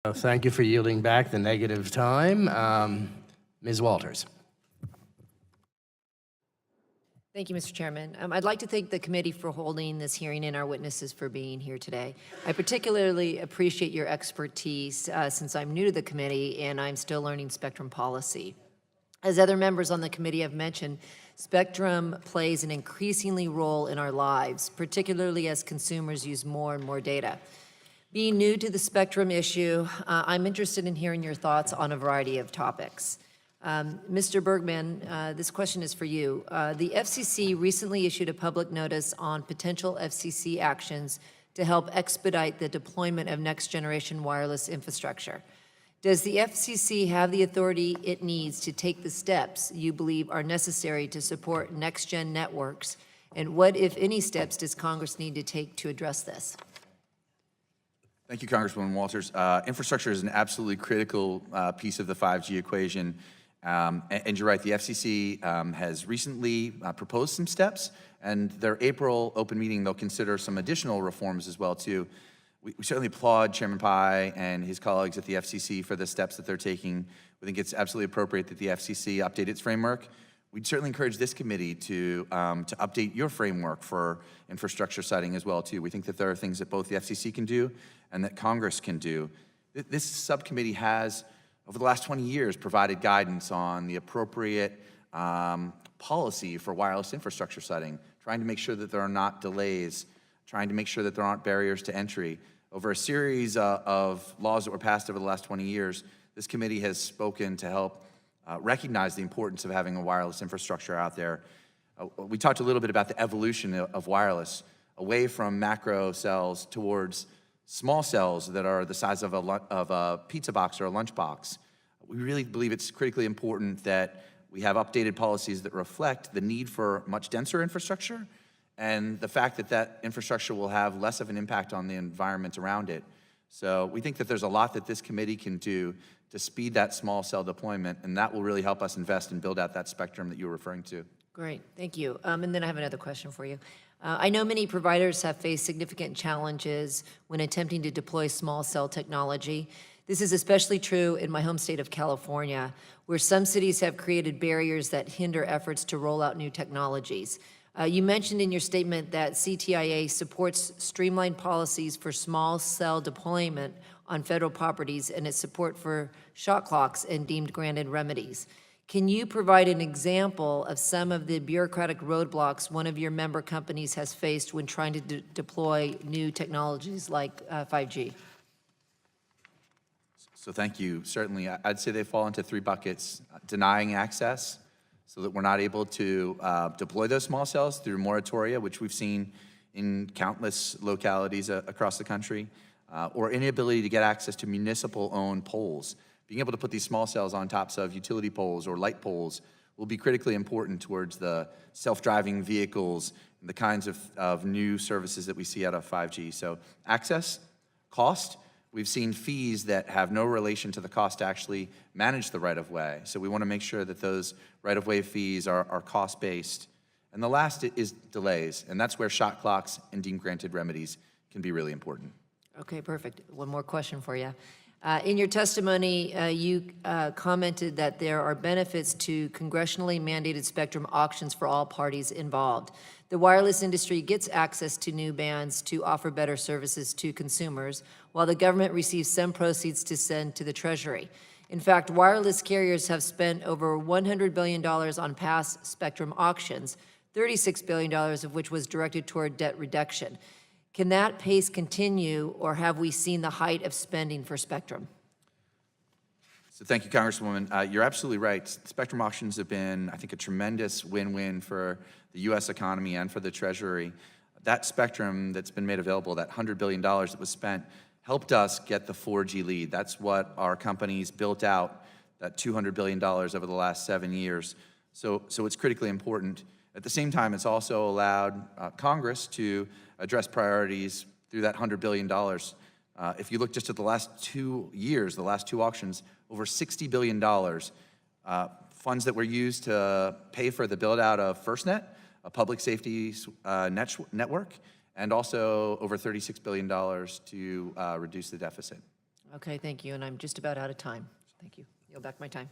Thank you for yielding back the negative time. Ms. Walters. Thank you, Mr. Chairman. I'd like to thank the committee for holding this hearing and our witnesses for being here today. I particularly appreciate your expertise since I'm new to the committee and I'm still learning spectrum policy. As other members on the committee have mentioned, spectrum plays an increasingly role in our lives, particularly as consumers use more and more data. Being new to the spectrum issue, I'm interested in hearing your thoughts on a variety of topics. Mr. Bergman, this question is for you. The FCC recently issued a public notice on potential FCC actions to help expedite the deployment of next-generation wireless infrastructure. Does the FCC have the authority it needs to take the steps you believe are necessary to support next-gen networks? And what, if any, steps does Congress need to take to address this? Thank you, Congresswoman Walters. Infrastructure is an absolutely critical piece of the 5G equation. And you're right, the FCC has recently proposed some steps, and their April open meeting, they'll consider some additional reforms as well, too. We certainly applaud Chairman Pai and his colleagues at the FCC for the steps that they're taking. We think it's absolutely appropriate that the FCC update its framework. We'd certainly encourage this committee to update your framework for infrastructure siting as well, too. We think that there are things that both the FCC can do and that Congress can do. This subcommittee has, over the last 20 years, provided guidance on the appropriate policy for wireless infrastructure siting, trying to make sure that there are not delays, trying to make sure that there aren't barriers to entry. Over a series of laws that were passed over the last 20 years, this committee has spoken to help recognize the importance of having a wireless infrastructure out there. We talked a little bit about the evolution of wireless, away from macro cells towards small cells that are the size of a pizza box or a lunch box. We really believe it's critically important that we have updated policies that reflect the need for much denser infrastructure and the fact that that infrastructure will have less of an impact on the environment around it. So we think that there's a lot that this committee can do to speed that small cell deployment, and that will really help us invest and build out that spectrum that you were referring to. Great, thank you. And then I have another question for you. I know many providers have faced significant challenges when attempting to deploy small cell technology. This is especially true in my home state of California, where some cities have created barriers that hinder efforts to roll out new technologies. You mentioned in your statement that CTIA supports streamlined policies for small cell deployment on federal properties and its support for shot clocks and deemed granted remedies. Can you provide an example of some of the bureaucratic roadblocks one of your member companies has faced when trying to deploy new technologies like 5G? So thank you. Certainly, I'd say they fall into three buckets: denying access, so that we're not able to deploy those small cells through moratoria, which we've seen in countless localities across the country, or inability to get access to municipal-owned poles. Being able to put these small cells on tops of utility poles or light poles will be critically important towards the self-driving vehicles and the kinds of new services that we see out of 5G. So access, cost. We've seen fees that have no relation to the cost to actually manage the right-of-way. So we want to make sure that those right-of-way fees are cost-based. And the last is delays, and that's where shot clocks and deemed granted remedies can be really important. Okay, perfect. One more question for you. In your testimony, you commented that there are benefits to congressionally mandated spectrum auctions for all parties involved. The wireless industry gets access to new bands to offer better services to consumers, while the government receives some proceeds to send to the Treasury. In fact, wireless carriers have spent over $100 billion on past spectrum auctions, $36 billion of which was directed toward debt reduction. Can that pace continue, or have we seen the height of spending for spectrum? So thank you, Congresswoman. You're absolutely right. Spectrum auctions have been, I think, a tremendous win-win for the U.S. economy and for the Treasury. That spectrum that's been made available, that $100 billion that was spent, helped us get the 4G lead. That's what our companies built out, that $200 billion over the last 7 years. So it's critically important. At the same time, it's also allowed Congress to address priorities through that $100 billion. If you look just at the last 2 years, the last two auctions, over $60 billion, funds that were used to pay for the build-out of FirstNet, a public safety network, and also over $36 billion to reduce the deficit. Okay, thank you, and I'm just about out of time. Thank you. Yield back my time.